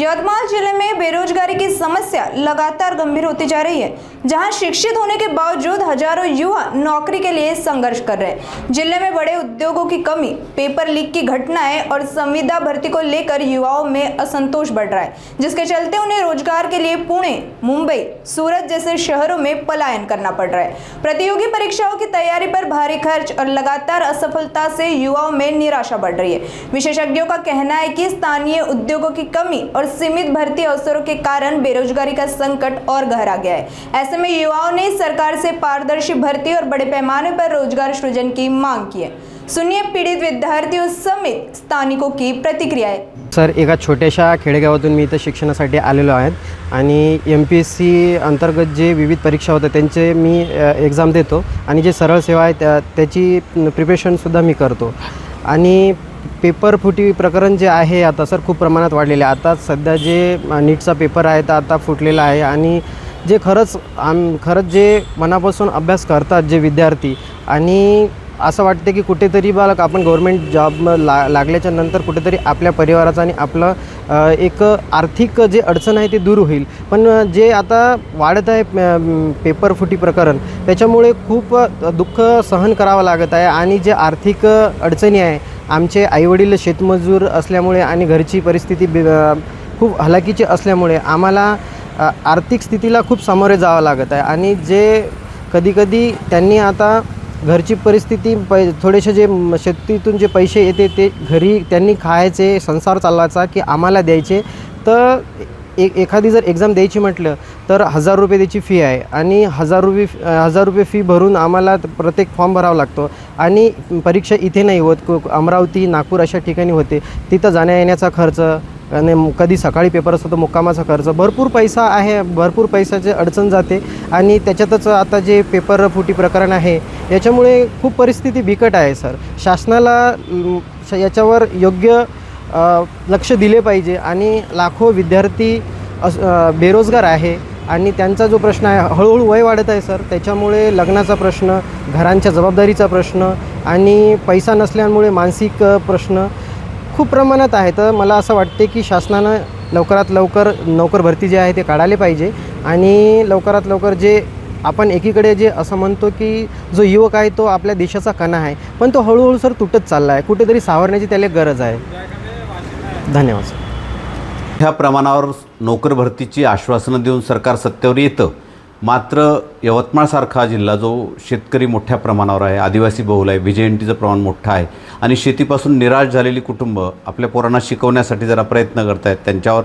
यवतमाल जिले में बेरोजगारी की समस्या लगातार गंभीर होती जा रही है, जहां शिक्षित होने के बावजूद हजारों युवा नौकरी के लिए संघर्ष कर रहे हैं। जिले में बड़े उद्योगों की कमी, पेपर लीक की घटनाएं और संविदा भर्ती को लेकर युवाओं में असंतोष बढ़ रहा है, जिसके चलते उन्हें रोजगार के लिए पुणे, मुंबई, सूरत जैसे शहरों में पलायन करना पड़ रहा है। प्रतियोगी परीक्षाओं की तैयारी पर भारी खर्च और लगातार असफलता से युवाओं में निराशा बढ़ रही है। विशेषज्ञों का कहना है कि स्थानीय उद्योगों की कमी और सीमित भर्ती अवसरों के कारण बेरोजगारी का संकट और गहरा गया है। ऐसे में युवाओं ने सरकार से पारदर्शी भर्ती और बड़े पैमाने पर रोजगार सृजन की मांग की है। सुनिए पीडित विद्यार्थियों समेत स्थानिकों की प्रतिक्रिया है। सर, एका छोट्याशा खेडेगावातून मी इथं शिक्षणासाठी आलेलो आहे आणि MPSC अंतर्गत जे विविध परीक्षा होतात त्यांचे मी एक्झाम देतो आणि जे सरळ सेवा आहे त्याची प्रिपरेशनसुद्धा मी करतो। आणि पेपर फुटी प्रकरण जे आहे आता सर खूप प्रमाणात वाढलेले आहे। आता सध्या जे नीटचा पेपर आहे तर आता फुटलेला आहे आणि जे खरंच जे मनापासून अभ्यास करतात जे विद्यार्थी आणि असं वाटते की कुठेतरी बालक आपण गव्हर्नमेंट जॉब लागल्याच्या नंतर कुठेतरी आपल्या परिवाराचं आणि आपलं एक आर्थिक जे अडचण आहे ते दूर होईल। पण जे आता वाढत आहे पेपर फुटी प्रकरण त्याच्यामुळे खूप दुःख सहन करावं लागत आहे आणि जे आर्थिक अडचणी आहे, आमचे आईवडील शेतमजूर असल्यामुळे आणि घरची परिस्थिती खूप हलाखीची असल्यामुळे आम्हाला आर्थिक स्थितीला खूप सामोरे जावं लागत आहे आणि जे कधी त्यांनी आता घरची परिस्थिती थोडेसे जे शेतीतून जे पैसे येते ते घरी त्यांनी खायचे, संसार चालवायचा की आम्हाला द्यायचे। तर एखादी जर एक्झाम द्यायची म्हटलं तर 1000 रुपये त्याची फी आहे आणि 1000 रुपये फी भरून आम्हाला प्रत्येक फॉर्म भरावा लागतो आणि परीक्षा इथे नाही होत, अमरावती, नागपूर अशा ठिकाणी होते। तिथं जाण्या येण्याचा खर्च आणि कधी सकाळी पेपर असतो तर मुक्कामाचा खर्च, भरपूर पैसा आहे, भरपूर पैशाची अडचण जाते आणि त्याच्यातच आता जे पेपर फुटी प्रकरण आहे याच्यामुळे खूप परिस्थिती बिकट आहे। सर, शासनाला याच्यावर योग्य लक्ष दिले पाहिजे आणि लाखो विद्यार्थी बेरोजगार आहे आणि त्यांचा जो प्रश्न आहे हळूहळू वय वाढत आहे सर, त्याच्यामुळे लग्नाचा प्रश्न, घरांच्या जबाबदारीचा प्रश्न आणि पैसा नसल्यामुळे मानसिक प्रश्न खूप प्रमाणात आहे। तर मला असं वाटते की शासनानं लवकरात लवकर नोकर भरती जे आहे ते काढायला पाहिजे आणि लवकरात लवकर जे आपण एकीकडे जे असं म्हणतो की जो युवक आहे तो आपल्या देशाचा कणा आहे, पण तो हळूहळू सर तुटत चालला आहे, कुठेतरी सावरण्याची त्याला गरज आहे। धन्यवाद सर। ह्या प्रमाणावर नोकर भरतीची आश्वासनं देऊन सरकार सत्तेवर येतं, मात्र यवतमाळसारखा जिल्हा जो शेतकरी मोठ्या प्रमाणावर आहे, आदिवासी बहुल आहे, VJNTचं प्रमाण मोठं आहे आणि शेतीपासून निराश झालेली कुटुंब आपल्या पोरांना शिकवण्यासाठी जरा प्रयत्न करत आहेत, त्यांच्यावर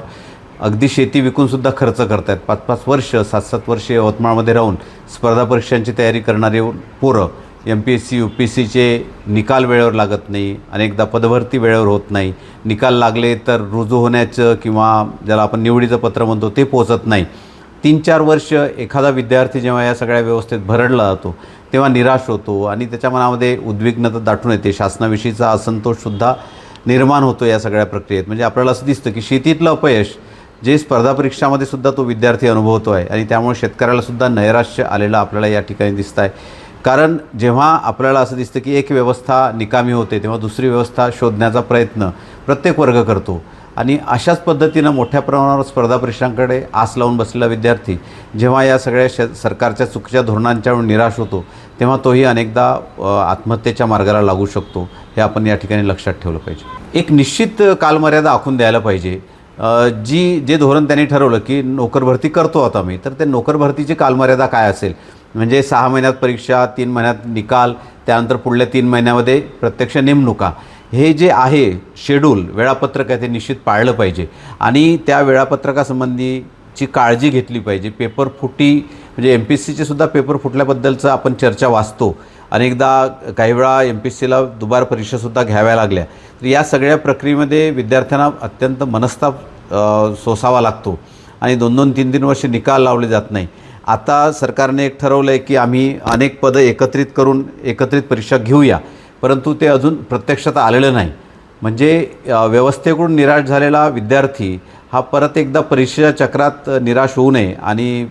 अगदी शेती विकूनसुद्धा खर्च करत आहेत। 5-5 वर्ष 7-7 वर्ष यवतमाळमध्ये राहून स्पर्धा परीक्षांची तयारी करणारी पोरं MPSC UPSCचे निकाल वेळेवर लागत नाही, अनेकदा पदभरती वेळेवर होत नाही, निकाल लागले तर रुजू होण्याचं किंवा ज्याला आपण निवडीचं पत्र म्हणतो ते पोचत नाही। 3-4 वर्ष एखादा विद्यार्थी जेव्हा या सगळ्या व्यवस्थेत भरडला जातो तेव्हा निराश होतो आणि त्याच्या मनामध्ये उद्विग्नता दाटून येते, शासनाविषयीचा असंतोषसुद्धा निर्माण होतो या सगळ्या प्रक्रियेत। म्हणजे आपल्याला असं दिसतं की शेतीतलं अपयश जे स्पर्धा परीक्षामध्ये सुद्धा तो विद्यार्थी अनुभवतो आहे आणि त्यामुळे शेतकऱ्यालासुद्धा नैराश्य आलेलं आपल्याला या ठिकाणी दिसतं आहे। कारण जेव्हा आपल्याला असं दिसतं की एक व्यवस्था निकामी होते तेव्हा दुसरी व्यवस्था शोधण्याचा प्रयत्न प्रत्येक वर्ग करतो आणि अशाच पद्धतीनं मोठ्या प्रमाणावर स्पर्धा परीक्षांकडे आस लावून बसलेला विद्यार्थी जेव्हा या सगळ्या सरकारच्या चुकीच्या धोरणांच्यावर निराश होतो तेव्हा तोही अनेकदा आत्महत्येच्या मार्गाला लागू शकतो, हे आपण या ठिकाणी लक्षात ठेवलं पाहिजे। एक निश्चित कालमर्यादा आखून द्यायला पाहिजे। जे धोरण त्यांनी ठरवलं की नोकर भरती करतो आता मी, तर ते नोकर भरतीची कालमर्यादा काय असेल, म्हणजे 6 महिन्यात परीक्षा, 3 महिन्यात निकाल, त्यानंतर पुढल्या 3 महिन्यामध्ये प्रत्यक्ष नेमणुका, हे जे आहे शेड्यूल, वेळापत्रक आहे ते निश्चित पाळलं पाहिजे आणि त्या वेळापत्रकासंबंधीची काळजी घेतली पाहिजे। पेपर फुटी म्हणजे MPSCचे सुद्धा पेपर फुटल्याबद्दलचं आपण चर्चा वाचतो, अनेकदा काही वेळा MPSCला दुबार परीक्षासुद्धा घ्याव्या लागल्या। तर या सगळ्या प्रक्रियेमध्ये विद्यार्थ्यांना अत्यंत मनस्ताप सोसावा लागतो आणि 2-2, 3-3 वर्ष निकाल लावले जात नाही। आता सरकारने एक ठरवलं आहे की आम्ही अनेक पदं एकत्रित करून एकत्रित परीक्षा घेऊया, परंतु ते अजून प्रत्यक्षात आलेलं नाही। म्हणजे व्यवस्थेकडून निराश झालेला विद्यार्थी हा परत एकदा परीक्षेच्या चक्रात निराश होऊ नये आणि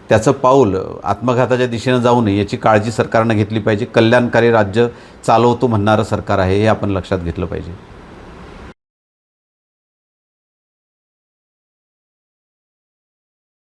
त्याचं पाऊल आत्मघाताच्या दिशेनं जाऊ नये याची काळजी सरकारनं घेतली पाहिजे। कल्याणकारी राज्य चालवतो म्हणणारं सरकार आहे, हे आपण लक्षात घेतलं पाहिजे।